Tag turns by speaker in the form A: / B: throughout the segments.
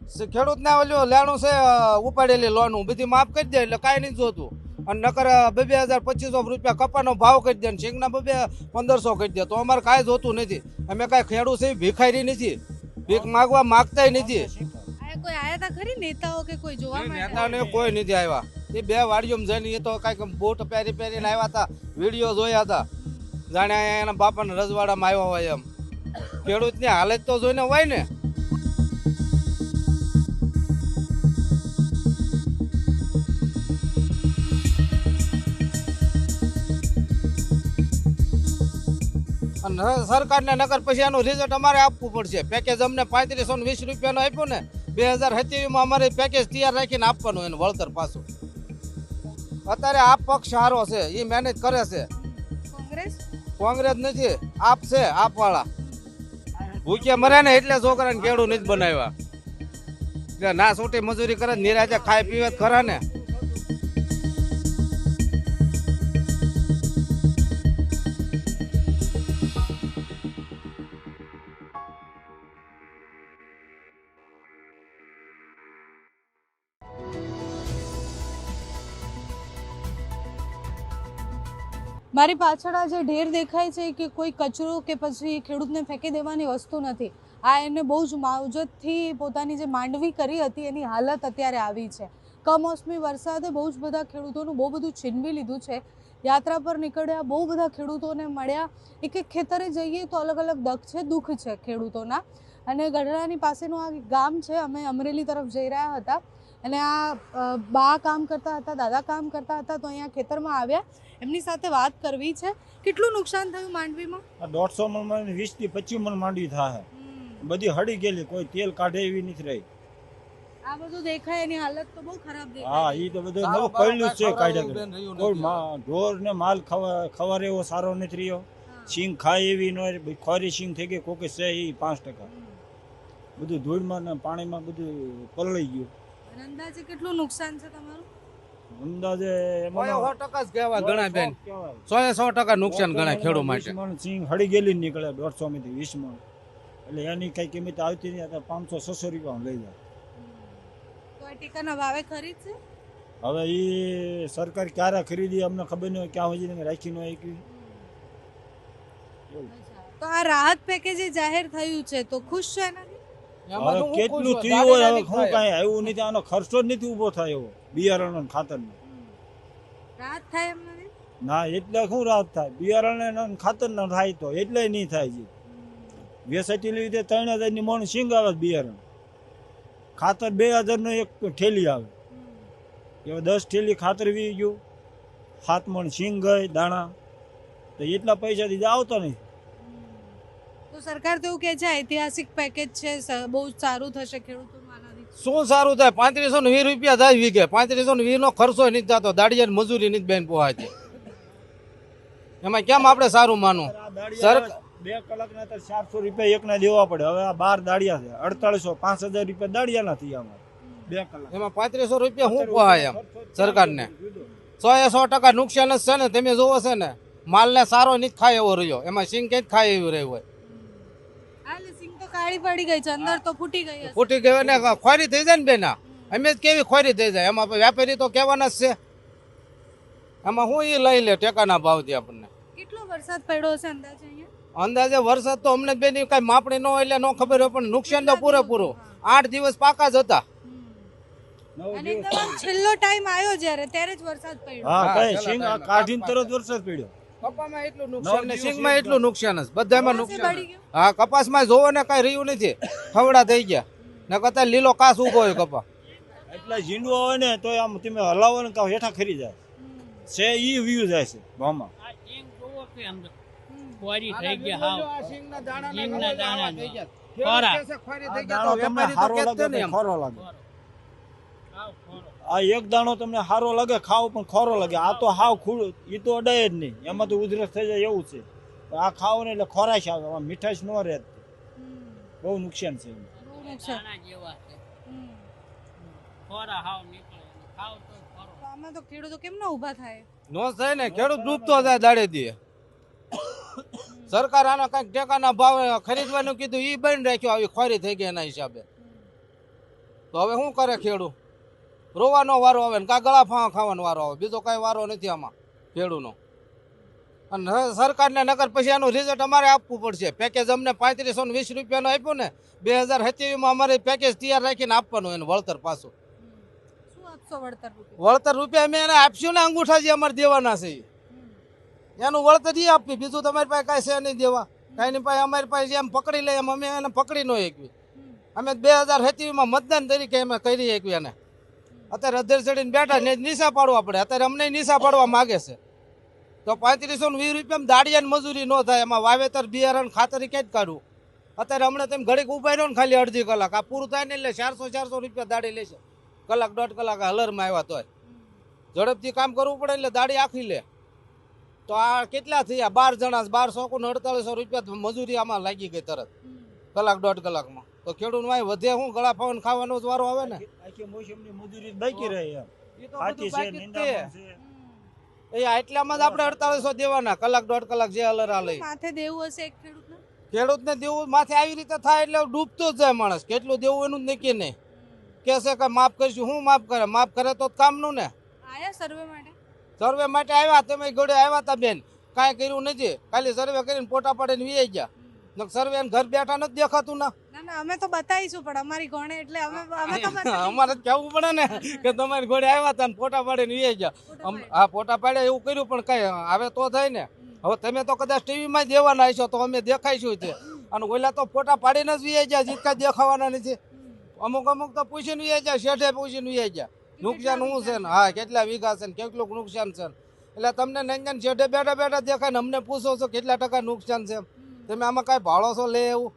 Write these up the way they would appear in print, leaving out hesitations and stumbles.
A: ખેડૂતને ઓલું લેણું છે ઉપાડેલી લોનું બધી માફ કરી દે એટલે કાંઈ નહીં જોતું. અને નકર 2,000-2,500 રૂપિયા કપાનો ભાવ કરી દે ને શીંગના 1,500 કરી દે તો અમારે કાંઈ જોતું નથી. અમે કાંઈ ખેડૂત છે ભિખારી નથી, ભીખ માગવા માગતાય નથી.
B: કોઈ આયા તા ખરી નેતાઓ કે કોઈ જોવા માટે?
A: નેતાને કોઈ નથી આવ્યા. એ 2 વાડીઓમાં જઈને એ તો કાંઈક બૂટ પહેરીને આવ્યા હતા, વિડીયો જોયા હતા, જાણે એના બાપાને રજવાડામાં આવ્યા હોય એમ. ખેડૂતની હાલત તો જોઈને હોય ને. અને સરકારને નકર પછી એનું રિઝલ્ટ અમારે આપવું પડશે. પેકેજ અમને 3520 રૂપિયાનું આપ્યું ને 2027માં અમારે પેકેજ તૈયાર રાખીને આપવાનું એનું વળતર પાછું. અત્યારે આપ પક્ષ સારો છે, એ મહેનત કરે છે. કોંગ્રેસ નથી, આપ છે, આપવાળા. ભૂખ્યા મર્યા ને એટલે છોકરાને ખેડૂત નથી બનાવ્યા. એટલે ના છૂટી મજૂરી કરે નિરાજે ખાય પીવે ખરા ને.
B: મારી પાછળ આ જે ઢેર દેખાય છે કે કોઈ કચરો કે પછી ખેડૂતને ફેંકી દેવાની વસ્તુ નથી. આ એને બહુ જ માવજતથી પોતાની જે માંડવી કરી હતી એની હાલત અત્યારે આવી છે. કમોસમી વરસાદે બહુ જ બધા ખેડૂતોનું બહુ બધું છીનવી લીધું છે. યાત્રા પર નીકળ્યા બહુ બધા ખેડૂતોને મળ્યા. એક એક ખેતરે જઈએ તો અલગ અલગ દુઃખ છે ખેડૂતોના. અને ગઢડાની પાસેનું આ ગામ છે. અમે અમરેલી તરફ જઈ રહ્યા હતા અને આ બા કામ કરતા હતા, દાદા કામ કરતા હતા, તો અહીંયા ખેતરમાં આવ્યા. એમની સાથે વાત કરવી છે. કેટલું નુકસાન થયું માંડવીમાં?
C: 150 મણ 20 થી 25 મણ માંડવી થાય. બધી હળી ગયેલી, કોઈ તેલ કાઢે એવી નથી રહી.
B: આ બધું દેખાય એની હાલત તો બહુ ખરાબ દેખાય.
C: હા, એ તો બધું નવું પહેલું છે કાઢ્યા. કોઈ ઢોર ને માલ ખવારે એવો સારો નથી રહ્યો. સિંગ ખાય એવી નો, ખોરી સિંગ થઈ ગઈ કોકે છે એ 5%. બધું ધૂળમાં ને પાણીમાં બધું પલળી ગયું.
B: અંદાજે કેટલું નુકસાન છે તમારું?
C: અંદાજે
A: 100% જ કહેવાય ઘણા બેન. 100% નુકસાન ગણાય ખેડૂત માટે.
C: 20 મણ સિંગ હળી ગયેલી નીકળે 150 માંથી 20 મણ. એટલે એની કઈ કિંમત આવતી નહીં. 500-600 રૂપિયા લઈ જાય.
B: તો આ ટેકાના ભાવે ખરીદશે?
C: હવે એ સરકાર ક્યારે ખરીદી અમને ખબર નહીં હોય, ક્યાં સુધી રાખી ન આવી.
B: તો આ રાહત પેકેજ જાહેર થયું છે તો ખુશ છે એનાથી?
C: હવે કેટલું થયું હોય, હવે શું કઈ આવ્યું નથી. આનો ખર્ચો જ નથી ઉભો થાય એવો બિયારણ ખાતરનો.
B: રાહત થાય એમ નથી?
C: ના, એટલે શું રાહત થાય? બિયારણ ખાતર ન થાય તો એટલે નહીં થાય છે. વેસાતી લીધે 3,000 ની મણ સિંગ આવે બિયારણ. ખાતર 2,000 નો એક ઠેલી આવે. એવા 10 ઠેલી ખાતર વી ગયું, 7 મણ સિંગ ગઈ દાણા, તો એટલા પૈસાથી આવતા નહીં.
B: તો સરકાર તો એવું કહે છે ઐતિહાસિક પેકેજ છે, બહુ સારું થશે ખેડૂતોનું આનાથી.
A: શું સારું થાય? 3520 રૂપિયા થાય વીઘે. 3520 નો ખર્ચો નથી થતો, દાડિયાની મજૂરી નથી બેન પોહાતી. એમાં કેમ આપણે સારું માનવું? સરકાર
C: 2 કલાકના તો 400 રૂપિયા એકના દેવા પડે. હવે આ 12 દાડિયા છે, 4800 5,000 રૂપિયા દાડિયા નથી અમારે 2 કલાક.
A: એમાં 3500 રૂપિયા શું પોહાય એમ સરકારને? 100% નુકસાન જ છે ને. તમે જોવો છે ને, માલને સારો નથી ખાય એવો રહ્યો, એમાં સિંગ કંઈ ખાય એવું રહ્યું હોય.
B: સિંગ તો કાળી પડી ગઈ છે, અંદર તો ફૂટી ગઈ હશે.
A: ફૂટી ગયો ને ખોરી થઈ જાય ને બેના. અમે જ કેવી ખોરી થઈ જાય. એમાં વેપારી તો કહેવાના જ છે. એમાં હું એ લઈ લે ટેકાના ભાવથી આપણને.
B: કેટલો વરસાદ પડ્યો છે અંદાજે અહીંયા?
A: અંદાજે વરસાદ તો અમને બેની કઈ માપણી ન હોય એટલે ન ખબર હોય, પણ નુકસાન તો પૂરેપૂરું. 8 દિવસ પાકા જ હતા.
B: અને એકદમ છેલ્લો ટાઈમ આવ્યો ત્યારે જ વરસાદ પડ્યો.
C: હા, કઈ સિંગ કાઢીને તરત વરસાદ પડ્યો.
A: કપામાં એટલું નુકસાન ને સિંગમાં એટલું નુકસાન જ, બધામાં નુકસાન.
B: બળી ગયો?
A: હા, કપાસમાં જોવો ને કઈ રહ્યું નથી, ખવડા થઈ ગયા ને. કતા લીલો કાસ ઉભો હોય કપા.
C: એટલા ઝીંડવા હોય ને તો આમ તમે હલાવો ને કાં હેઠા ખરી જાય છે. ઈ વ્યૂ જાય છે ભાવમાં.
D: ખોરી થઈ ગયા હાવ.
A: સિંગના દાણા
D: થઈ ગયા.
C: તમને હારો લાગે, ખોરો લાગે. આ એક દાણો તમને હારો લાગે ખાવ પણ ખોરો લાગે. આ તો હાવ ખુડ, ઈ તો અડાય જ નહીં. એમાં તો ઉધરસ થઈ જાય એવું છે. આ ખાવ ને એટલે ખોરાશ આવે, મીઠાશ ન રહે. બહુ નુકસાન છે.
B: આમાં તો ખેડૂતો કેમ ના ઊભા થાય?
A: નો થાય ને, ખેડૂત ડૂબતો જાય દાડે દીએ. સરકાર આના કઈક ટેકાના ભાવે ખરીદવાનું કીધું, ઈ બંધ રાખ્યો. આવી ખોરી થઈ ગઈ એના હિસાબે. તો હવે શું કરે ખેડૂત? રોવાનો વારો આવે ને કાં ગળા ફાંવા ખાવાનો વારો આવે, બીજો કાંઈ વારો નથી આમાં ખેડૂતનો. અને હવે સરકારને નગર પછી આનું રિઝલ્ટ અમારે આપવું પડશે. પેકેજ અમને 3520 રૂપિયાનું આપ્યું ને, 2027માં અમારે પેકેજ તૈયાર રાખીને આપવાનું એનું વળતર પાછું.
B: શું આપશો વળતર રૂપિયા?
A: વળતર રૂપિયા અમે એને આપશું ને, અંગૂઠા જે અમારે દેવાના છે એનું વળતર એ આપવી, બીજું તમારી પાસે કાંઈ છે નહીં દેવા. કાંઈની પાસે અમારી પાસે જેમ પકડી લે એમ અમે એને પકડી ન શકવી. અમે 2027માં મતદાન તરીકે અમે કરી શકવી એને. અત્યારે અધેર ચડીને બેઠા ને નિશા પાડવા પડે. અત્યારે અમને નિશા પાડવા માગે છે. તો 3520 રૂપિયામાં દાડિયાની મજૂરી ન થાય, એમાં વાવેતર બિયારણ ખાતર ક્યાં જ કાઢવું. અત્યારે હમણાં તમે ઘડીક ઉભા રહ્યો ને ખાલી અડધી કલાક, આ પૂરું થાય ને એટલે 400 રૂપિયા દાડી લેશે. કલાક દોઢ કલાક હલરમાં આવ્યા તોય ઝડપથી કામ કરવું પડે એટલે દાડી આખી લે. તો આ કેટલા થયા? 12 જણા, 1200 ને 4800 રૂપિયા મજૂરી આમાં લાગી ગઈ તરત કલાક દોઢ કલાકમાં. તો ખેડૂત વાય વધે હું ગળા ફાવન ખાવાનો જ વારો આવે ને.
C: આખી મોસમની મજૂરી બાકી રહે એમ.
A: એ તો
C: કાચી
A: બધું
C: છે,
A: બાકી જ
C: નીંદામણ
A: છે.
C: છે.
A: એ આટલામાં જ આપણે 4800 દેવાના, કલાક દોઢ કલાક જે હલર હાલે.
B: માથે દેવું હશે એક ખેડૂતને?
A: ખેડૂતને દેવું માથે આવી રીતે થાય એટલે ડૂબતો જ જાય માણસ. કેટલું દેવું એનું જ નક્કી નહીં. કે છે કે માફ કરીશું, શું માફ કરે? માફ કરે તો કામનું ને.
B: આયા સર્વે માટે?
A: સર્વે માટે આવ્યા, તમે ઘોડે આવ્યા હતા બેન, કાંઈ કર્યું નથી. ખાલી સર્વે કરીને ફોટા પાડીને વી ગયા. સર્વે ઘર બેઠા નથી દેખાતું ના.
B: ના ના, અમે તો બતાવીશું, પણ અમારી ગોણે એટલે અમે તો બતાવીશું.
A: અમારે જ કહેવું પડે ને કે તમારી ઘોડે આવ્યા હતા ને ફોટા પાડીને વી ગયા. હા, ફોટા પાડ્યા એવું કર્યું, પણ કઈ આવે તો થાય ને. હવે તમે તો કદાચ ટીવીમાં દેવાના હશો તો અમે દેખાઈશું તે. અને ઓલા તો ફોટા પાડીને જ વી ગયા, જીત કાંઈ દેખાવાના નથી. અમુક તો પૂછીને વી ગયા, શેઠે પૂછીને વી ગયા નુકસાન શું છે ને, હા કેટલા વીઘા છે ને કેટલું નુકસાન છે. એટલે તમને નંજન શેઠે બેઠા બેઠા દેખાય ને અમને પૂછો છો કેટલા ટકા નુકસાન છે. તમે આમાં કાંઈ ભાળો છો લે એવું?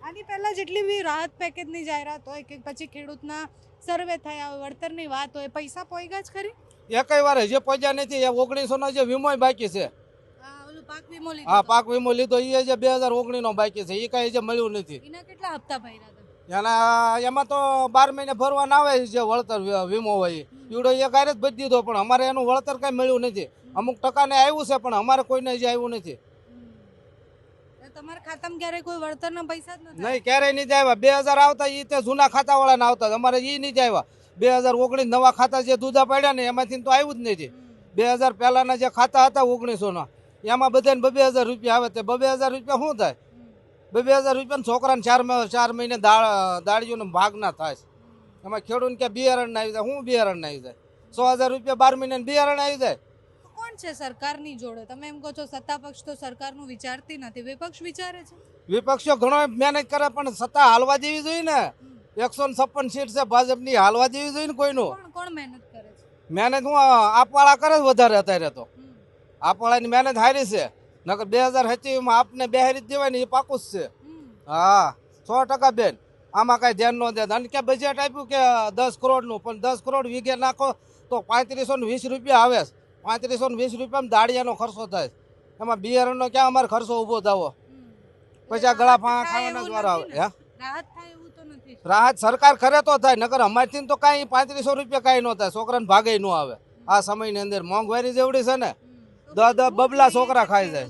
B: આની પહેલા જેટલી બી રાહત પેકેજની જાહેરાત હોય કે પછી ખેડૂતના સર્વે થયા હોય, વળતરની વાત હોય, પૈસા પોઈગા જ ખરી?
A: એકઈ વાર હજી પહોંચ્યા નથી. એ 1900 જે વીમો બાકી છે.
B: ઓલું પાક વીમો લીધો
A: હા,
B: તો?
A: પાક વીમો લીધો એ જે 2019 નો બાકી છે, એ કાંઈ જે મળ્યું નથી.
B: એના કેટલા હપ્તા ભર્યા હતા?
A: એમાં તો 12 મહિને ભરવાના આવે જે વળતર વીમો હોય ઈવડો એક હારે જ ભરી દીધો, પણ અમારે એનું વળતર કાંઈ મળ્યું નથી. અમુક ટકાને આવ્યું છે પણ અમારે કોઈને હજી આવ્યું નથી.
B: તમારા ખાતામાં ક્યારે કોઈ વળતરના પૈસા જ નથી?
A: નહીં, ક્યારેય નથી આવ્યા. 2000 આવતા એ તે જૂના ખાતાવાળાને આવતા, અમારે એ નથી આવ્યા. 2019 નવા ખાતા જે દૂધા પડ્યા ને એમાંથી તો આવ્યું જ નથી. 2000 પહેલાના જે ખાતા હતા 1900ના એમાં બધાને 2000 રૂપિયા આવે. તે 2000 રૂપિયા શું થાય? 2000 રૂપિયા છોકરાને 4 મહિને દાળીઓનો ભાગ ના થાય. એમાં ખેડૂત કે બિયારણ આવી જાય, શું બિયારણ આવી જાય? 100,000 રૂપિયા 12 મહિને બિયારણ આવી જાય.
B: કોણ છે સરકારની જોડે? તમે એમ કહો છો સત્તા પક્ષ તો સરકારનું વિચારતી નથી, વિપક્ષ વિચારે છે.
A: વિપક્ષો ઘણો મહેનત કરે પણ સત્તા હાલવા જેવી જોઈએ ને. 156 સીટ છે ભાજપની, હાલવા જેવી જોઈએ ને કોઈનું.
B: કોણ મહેનત કરે છે?
A: મહેનત હું આપવાળા કરે વધારે અત્યારે તો. આપવાળાની મહેનત હારી છે. નકર 2027માં આપને બેહારી જ દેવાય ને એ પાકું જ છે. હા, 100% બેન. આમાં કાંઈ ધ્યાન ન દે. અને કે બજેટ આપ્યું કે 10 કરોડનું, પણ 10 કરોડ વીઘે નાખો તો 3520 રૂપિયા આવે. 3520 રૂપિયામાં દાળિયાનો ખર્ચો થાય. એમાં બિયારણનો ક્યાં અમારે ખર્ચો ઊભો થવો? પછી આ ગળા ખાવાના જ વારો આવે. હે,
B: રાહત થાય એવું તો નથી.
A: રાહત સરકાર કરે તો થાય, નકર અમારથી તો કાંઈ 3500 રૂપિયા કાંઈ ન થાય. છોકરાને ભાગે ન આવે. આ સમયની અંદર મોંઘવારી જેવડી છે ને, 10 બબલા છોકરા ખાઈ જાય.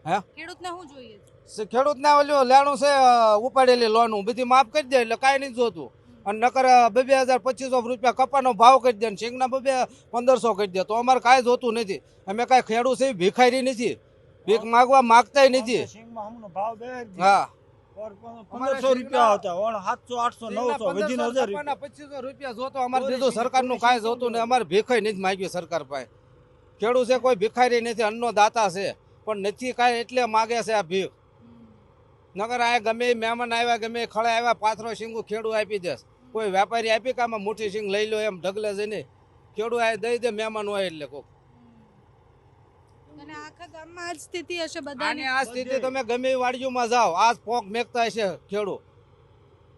A: હે,
B: ખેડૂતને શું જોઈએ છે?
A: ખેડૂતને ઓલું લેણું છે ઉપાડેલી લોનું બધી માફ કરી દે એટલે કાંઈ નહીં જોતું. અને નકર 2200-2500 રૂપિયા કપાનો ભાવ કરી દે ને શેંગના 1500 કરી દે તો અમારે કાંઈ જોતું નથી. અમે કાંઈ ખેડૂત છે ભિખારી નથી, ભીખ માગવા માગતાય નથી.
C: સિંગમાં હમણાં ભાવ બે
A: હા,
C: 1500 રૂપિયા હતા, 700, 800, 900 વધીને 1000 રૂપિયા.
A: 2500 રૂપિયા જોતો. અમારે બીજું સરકારનું કાંઈ જોતું નહીં. અમારે ભીખાઈ નથી માગ્યું સરકાર પાસે. ખેડૂત છે કોઈ ભિખારી નથી, અન્નનો દાતા છે, પણ નથી કાંઈ એટલે માગે છે આ ભીખ. નગર આ ગમે એ મહેમાન આવ્યા, ગમે એ ખળે આવ્યા, પાથરો શીંગું ખેડૂત આપી દેશ. કોઈ વેપારી આપી કે આમાં મુઠ્ઠી શીંગ લઈ લો એમ ઢગલે જઈને ખેડૂત આ દઈ દે મહેમાન હોય એટલે કોક.
B: અને આખા ગામમાં આ જ સ્થિતિ હશે
A: આની
B: બધાની.
A: આ સ્થિતિ તમે ગમે એ વાડીઓમાં જાઓ, આ પોક મેકતા હશે ખેડૂત.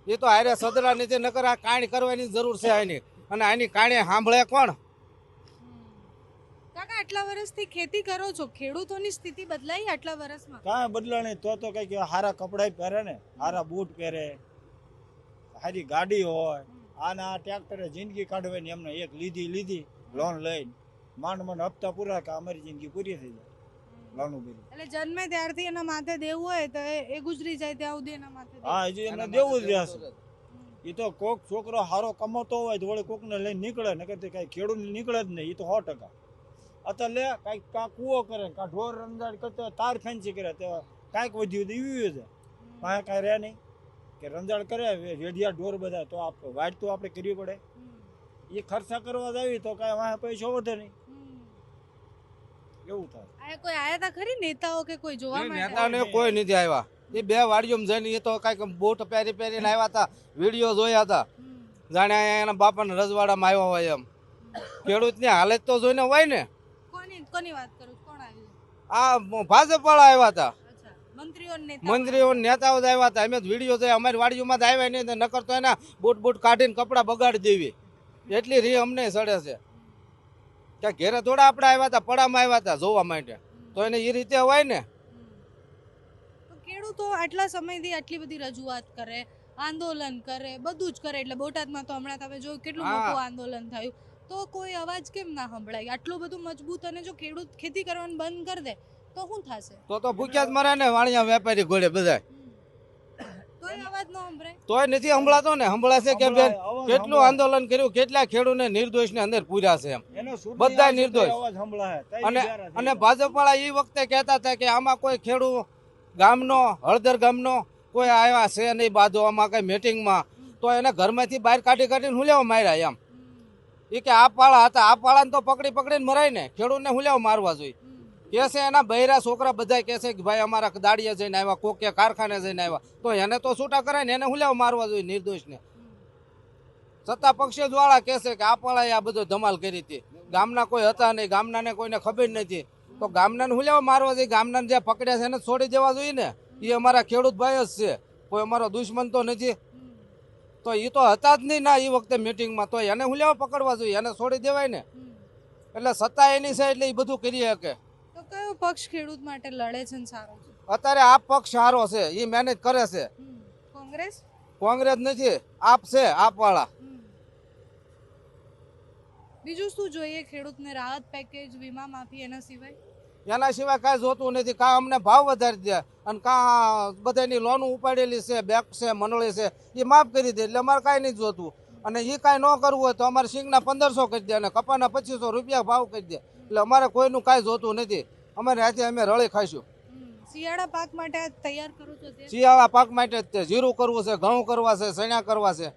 A: એ તો હારે સદરા નથી, નકર આ કાણી કરવાની જરૂર છે આની. અને આની કાણી સાંભળે કોણ?
B: કાકા આટલા વર્ષથી ખેતી કરો છો, ખેડૂતોની સ્થિતિ બદલાઈ આટલા વર્ષમાં?
C: કાંઈ બદલા નહીં. તો કઈક સારા કપડા પહેરે ને, સારા બૂટ પહેરે, સારી ગાડી હોય. આના ટ્રેક્ટરે જિંદગી કાઢવાની એમને એક લીધી લોન લઈને માંડ હપ્તા પૂરા કે અમારી જિંદગી પૂરી થઈ જાય લોન ભરી.
B: એટલે જન્મે ત્યારથી એના માથે દેવું હોય તો એ ગુજરી જાય ત્યાં સુધી એના માથે દેવું.
C: હા, હજી એમને દેવું જ રહેશે. એ તો કોક છોકરો સારો કમાતો હોય તો વળી કોકને લઈને નીકળે નકર તો કાંઈ ખેડૂત નીકળે જ નહીં. એ તો 100%. અત્યારે લે કાંઈક કાં કૂવો કરે કાં ઢોર રંજાડ કરતો તાર ફેન્સી કરે તો કાંઈક વધ્યું તો ઈવ્યું છે. પાસે કાંઈ રહે નહીં કે રંજાડ કરે રેડિયા ઢોર બધા તો વાટ તો આપણે કરવી પડે. એ ખર્ચા કરવા જાવી તો કાંઈ વાંહે પૈસો વધે નહીં. એવું થાય.
B: આ કોઈ આયા તા ખરી નેતાઓ કે કોઈ જોવા માટે?
A: નેતાને કોઈ નથી આવ્યા. એ 2 વાડીઓમાં જઈને એ તો કાંઈક બૂટ પહેરીને આવ્યા હતા, વિડીયો જોયા હતા, જાણે એના બાપાને રજવાડામાં આવ્યા હોય એમ. ખેડૂતની હાલત તો જોઈને હોય ને.
B: કોની વાત કરું? કોણ આવ્યું?
A: આ ભાજપ વાળા આવ્યા હતા,
B: અચ્છા, મંત્રીઓ
A: મંત્રીઓ નેતાઓ જ આવ્યા હતા. અમે વિડીયો જોયા, અમારી વાડીઓમાં જ આવ્યા નહીં, નકર તો એના બૂટ કાઢીને કપડાં બગાડી દેવી એટલી રી અમને સડે છે. કે ઘેરે થોડા આપણે આવ્યા હતા, પડામાં આવ્યા હતા જોવા માટે, તો એને એ રીતે હોય ને.
B: ખેડૂતો આટલા સમયથી આટલી બધી રજૂઆત કરે, આંદોલન કરે, બધું જ કરે, એટલે બોટાદમાં તો હમણાં તમે જોયું કેટલું મોટું આંદોલન થયું, તો કોઈ અવાજ કેમ ના સંભળાય? આટલું બધું મજબૂત, અને જો ખેડૂત ખેતી કરવાનું બંધ કરી દે તો શું થશે?
A: તો ભૂખ્યા જ મરે ને વાણિયા વેપારી ઘોડે બધા.
B: તોય અવાજ ન સંભળાય?
A: તોય નથી સંભળાતો ને. સંભળાશે કે બેન કેટલું આંદોલન કર્યું, કેટલા ખેડૂતને નિર્દોષને અંદર પૂર્યા છે એમ, બધા નિર્દોષ. અને ભાજપ વાળા એ વખતે કહેતા હતા કે આમાં કોઈ ખેડૂત ગામનો, હળદર ગામનો કોઈ આવ્યા છે નહીં બાજવામાં કઈ મીટિંગમાં, તો એને ઘરમાંથી બહાર કાઢીને હું લેવા માર્યા એમ. એ કે આ પાળા હતા, આ પાળાને તો પકડીને મરાય ને, ખેડૂતને હું લેવા મારવા જોઈએ. કે છે એના બૈરા છોકરા બધા કહે છે કે ભાઈ અમારા દાડીએ જઈને આવ્યા, કોકે કારખાને જઈને આવ્યા, તો એને તો છૂટા કરાય ને, એને હું લેવા મારવા જોઈએ નિર્દોષને. સત્તા પક્ષે જ વાળા કહે છે કે આ પાળાએ આ બધો ધમાલ કરી હતી, ગામના કોઈ હતા નહીં, ગામનાને કોઈને ખબર નથી, તો ગામનાને હું લેવા મારવા જોઈએ? ગામનાને જે પકડ્યા છે એને છોડી દેવા જોઈએ ને. એ અમારા ખેડૂત ભાઈ જ છે, કોઈ અમારો દુશ્મન તો નથી. તો એ તો હતા જ નહીં ના એ વખતે મીટિંગમાં, તો એને હું લેવા પકડવા જોઈએ? એને છોડી દેવાય ને. એટલે સત્તા એની છે એટલે એ બધું કરી શકે.
B: તો કયો પક્ષ ખેડૂત માટે લડે છે ને સારો છે?
A: અત્યારે આ પક્ષ સારો છે, એ મહેનત કરે છે.
B: કોંગ્રેસ?
A: કોંગ્રેસ નથી, આપ છે, આપ વાળા.
B: બીજું શું જોઈએ ખેડૂતને? રાહત પેકેજ, વીમા માફી, એના સિવાય?
A: એના સિવાય કાંઈ જોતું નથી. કાં અમને ભાવ વધારી દે, અને કાં બધાની લોન ઉપાડેલી છે, બેંક છે, મંડળી છે, એ માફ કરી દે, એટલે અમારે કાંઈ નહીં જોતું. અને એ કાંઈ ન કરવું હોય તો અમારે સિંગના 1500 કરી દે અને કપાના 2500 રૂપિયા ભાવ કરી દે, એટલે અમારે કોઈનું કાંઈ જોતું નથી. અમારે હાથે અમે રળી ખાઈશું.
B: શિયાળા પાક માટે આ તૈયાર કરું છો?
A: શિયાળા પાક માટે જ તે જીરું કરવું છે, ઘઉં કરવા છે, ચણા કરવા છે,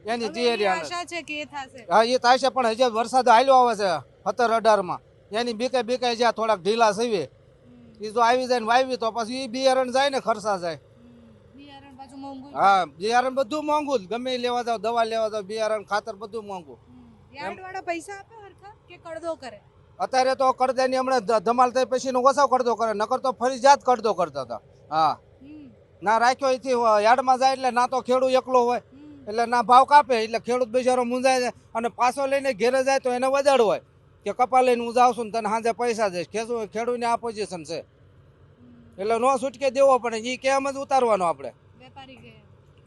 A: એની તૈયારી
B: આશા છે કે એ થશે.
A: હા એ થાય છે, પણ હજી વરસાદ હાલ્યો આવે છે 17-18માં, એની બીકે જ્યાં થોડાક ઢીલા સવી, એ જો આવી જાય ને વાવી તો પછી એ બિયારણ જાય ને ખર્ચા જાય.
B: બિયારણ પાછું મોંઘું.
A: હા બિયારણ બધું મોંઘું જ, ગમે લેવા જાવ, દવા લેવા જાવ, બિયારણ ખાતર બધું મોંઘું.
B: યાર્ડ વાળા પૈસા આપે હરખા કે કડદો કરે?
A: અત્યારે તો કડદાની હમણાં ધમાલ થઈ પછી નો ઓછો કડદો કરે, નકર તો ફરજિયાત કડદો કરતા હતા. હા ના રાખ્યો એથી યાર્ડમાં જાય એટલે ના તો ખેડૂત એકલો હોય એટલે ના ભાવ કાપે, એટલે ખેડૂત બિચારો મૂંઝાય જાય, અને પાછો લઈને ઘેરે જાય તો એને વધાડ હોય કે કપા લઈને હું જાઉં છું ને તને સાંજે પૈસા દઈશ. ખેડૂતને આ પોઝિશન છે, એટલે નો છૂટકે દેવો પડે. એ કે એમ જ ઉતારવાનો આપણે,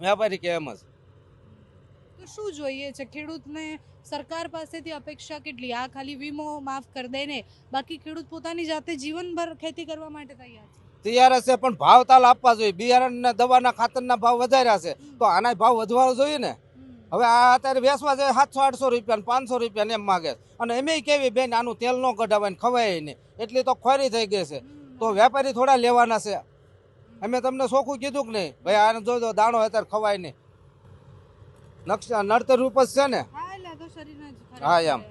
A: વેપારી કે એમ જ.
B: તો શું જોઈએ છે ખેડૂતને? સરકાર પાસેથી અપેક્ષા કેટલી? આ ખાલી વીમો માફ કરી દે ને, બાકી ખેડૂત પોતાની જાતે જીવનભર ખેતી કરવા માટે તૈયાર છે?
A: તૈયાર છે, પણ ભાવ તાલ આપવા જોઈએ. બિયારણ દવાના ખાતરના ભાવ વધાર્યા છે, તો આના ભાવ વધવા જોઈએ ને. હવે આ અત્યારે વેચવા જાય 700-800 રૂપિયા, 500 રૂપિયા એમ માગે, અને એમ કેવી બેન આનું તેલ ન કઢાવાય ને ખવાય નહીં, એટલી તો ખોરી થઈ ગઈ છે. તો વેપારી થોડા લેવાના છે? અમે તમને ચોખ્ખું કીધું કે નહીં ભાઈ આને જોજો દાણો અત્યારે ખવાય નહીં, નડતર રૂપ જ છે ને. હા એમ.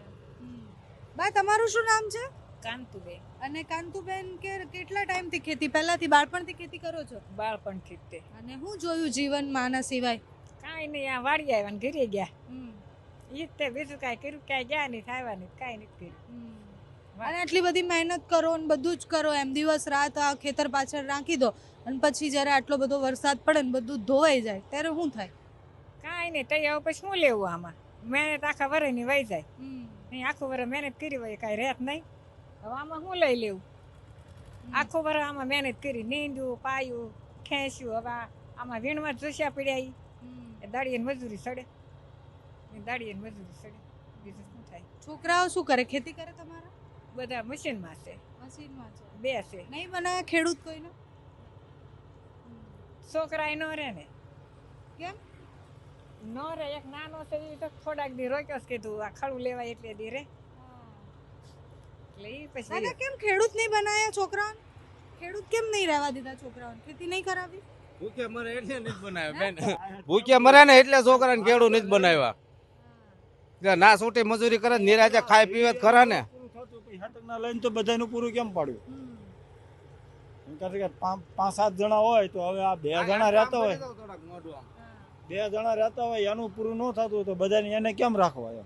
B: બા તમારું શું નામ છે?
E: કાંતુબેન.
B: અને કાંતુબેન કે કેટલા ટાઈમથી ખેતી, પહેલાથી બાળપણથી ખેતી કરો છો?
E: બાળપણથી જ તે.
B: અને હું જોયું જીવનમાં આના સિવાય?
E: કાંઈ નહીં, આ વાડી આવ્યા ને ઘરે ગયા, એ જ તે. બીજું કાંઈ કર્યું? કાંઈ ગયા નહીં, થવા નહીં, કાંઈ નથી કર્યું.
B: અને આટલી બધી મહેનત કરો ને બધું જ કરો, એમ દિવસ રાત આ ખેતર પાછળ રાખી દો, અને પછી જ્યારે આટલો બધો વરસાદ પડે ને બધું ધોવાઈ જાય ત્યારે શું થાય?
E: કાંઈ નહીં, તૈયાર પછી શું લેવું? આમાં મહેનત આખા વરેની વહી જાય. અહીં આખું વરસ મહેનત કરી હોય, કાંઈ રહેત નહીં. હવે આમાં શું લઈ લેવું? આખું વરસ આમાં મહેનત કરી, નીંદું, પાયું, ખેંચ્યું. હવે આમાં વીણમાં જોસ્યા પડ્યા, એ દાડીએ મજૂરી સડે, દાડીએ મજૂરી સડે. બીજું શું થાય?
B: છોકરાઓ શું કરે? ખેતી કરે તમારા?
E: બધા મશીનમાં છે.
B: મશીનમાં છે?
E: 2 છે.
B: નહીં બનાવે ખેડૂત કોઈને?
E: છોકરા નો રહે ને.
B: કેમ?
E: નો રે એક નાનો છે એ તો થોડાક દી રોક્યો છે, કીધું આ ખડું લેવાય એટલે દી રે એટલે ઈ પછી
B: દાદા કેમ ખેડૂત નહીં બનાયા છોકરાઓને? ખેડૂત કેમ નહીં રહેવા દીધા છોકરાઓને? ખેતી નહીં કરાવી?
A: ભૂખ્યા મરે એટલે નથી બનાવ્યા બેન. ભૂખ્યા મરે ને એટલે છોકરાને ખેડૂત નથી બનાવ્યા. કે ના છૂટી મજૂરી કરે નિરાજે ખાય પીવે જ ખરા ને.
C: પૂરું થતું પછી હાટકના લઈને તો બધાનું પૂરું કેમ પાડ્યું? એમ કારણ કે 5-7 જણા હોય તો હવે આ 2 જણા રહેતા હોય, 2 જણા રહેતા હોય એનું પૂરું ન થતું હોય તો બધાને એને કેમ રાખવા?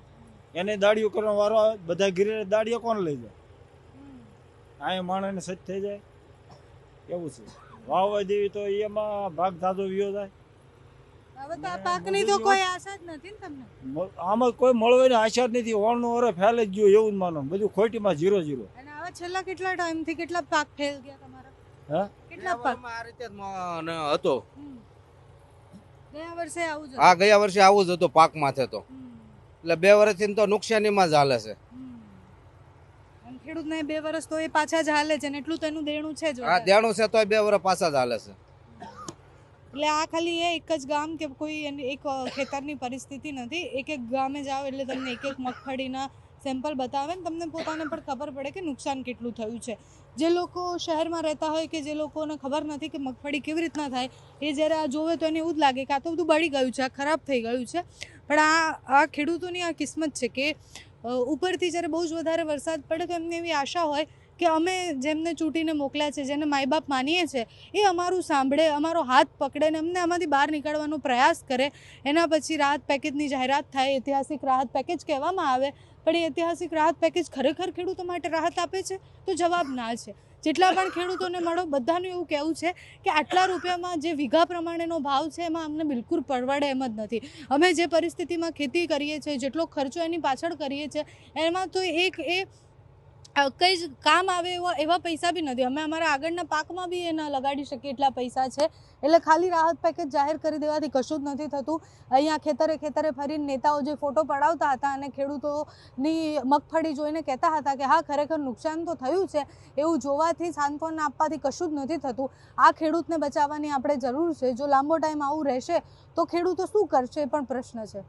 C: એને દાડીઓ કરવાનો વારો આવે, બધા ઘીરે દાડીઓ કોણ લઈ જાય? આ માણસને સજ થઈ જાય એવું છે. વાવવા દેવી તો એમાં ભાગ ધાધો વિયો જાય.
B: હવે તો આ પાકની તો કોઈ આશા જ નથી ને તમને.
C: આમાં કોઈ મળવાની આશા જ નથી. ઓળનું વરસ ફેલ જ ગયું એવું જ માનો. બધું ખોટીમાં 0-0.
B: અને હવે છેલ્લા કેટલા ટાઈમથી કેટલા પાક ફેલ ગયા તમારા?
C: હા
B: કેટલા પાક?
A: આ રીતે જ હતો.
B: ગયા વર્ષે આવું જ
A: આ ગયા વર્ષે આવું જ હતું પાક માથે તો. એટલે 2 વર્ષથી તો નુકસાનીમાં જ હાલે છે.
B: અને ખેડૂતને 2 વર્ષ તો એ પાછા જ હાલે છે ને એટલું તેનું દેણું છે જ.
A: આ દેણું છે તો 2 વર્ષ પાછા જ હાલે છે.
B: એટલે આ ખાલી એ એક જ ગામ કે કોઈ એક ખેતરની પરિસ્થિતિ નથી. એક એક ગામે જાઓ એટલે તમને એક એક મગફળીના સેમ્પલ બતાવે ને તમને પોતાને પણ ખબર પડે કે નુકસાન કેટલું થયું છે. જે લોકો શહેરમાં રહેતા હોય કે જે લોકોને ખબર નથી કે મગફળી કેવી રીતના થાય, એ જ્યારે આ જોવે તો એને એવું જ લાગે કે આ તો બધું બળી ગયું છે, આ ખરાબ થઈ ગયું છે. પણ આ ખેડૂતોની આ કિસ્મત છે કે ઉપરથી જ્યારે બહુ જ વધારે વરસાદ પડે તો એમને એવી આશા હોય કે અમે જેમને ચૂંટીને મોકલ્યા છે, જેને માય બાપ માનીએ છીએ, એ અમારું સાંભળે, અમારો હાથ પકડે ને અમને આમાંથી બહાર નીકળવાનો પ્રયાસ કરે. એના પછી રાહત પેકેજની જાહેરાત થાય, ઐતિહાસિક રાહત પેકેજ કહેવામાં આવે. પણ એ ઐતિહાસિક રાહત પેકેજ ખરેખર ખેડૂતો માટે રાહત આપે છે? તો જવાબ ના છે. જેટલા પણ ખેડૂતોને મળો બધાનું એવું કહેવું છે કે આટલા રૂપિયામાં જે વીઘા પ્રમાણેનો ભાવ છે એમાં અમને બિલકુલ પરવડે એમ જ નથી. અમે જે પરિસ્થિતિમાં ખેતી કરીએ છીએ, જેટલો ખર્ચો એની પાછળ કરીએ છીએ, એમાં તો એ કંઈ જ કામ આવે એવા પૈસા બી નથી. અમે અમારા આગળના પાકમાં બી એના લગાડી શકીએ એટલા પૈસા છે. એટલે ખાલી રાહત પેકેજ જાહેર કરી દેવાથી કશું જ નથી થતું. અહીંયા ખેતરે ફરીને નેતાઓ જે ફોટો પડાવતા હતા અને ખેડૂતોની મગફળી જોઈને કહેતા હતા કે હા ખરેખર નુકસાન તો થયું છે, એવું જોવાથી સાંત્વના આપવાથી કશું જ નથી થતું. આ ખેડૂતને બચાવવાની આપણે જરૂર છે. જો લાંબો ટાઈમ આવું રહેશે તો ખેડૂતો શું કરશે એ પણ પ્રશ્ન છે.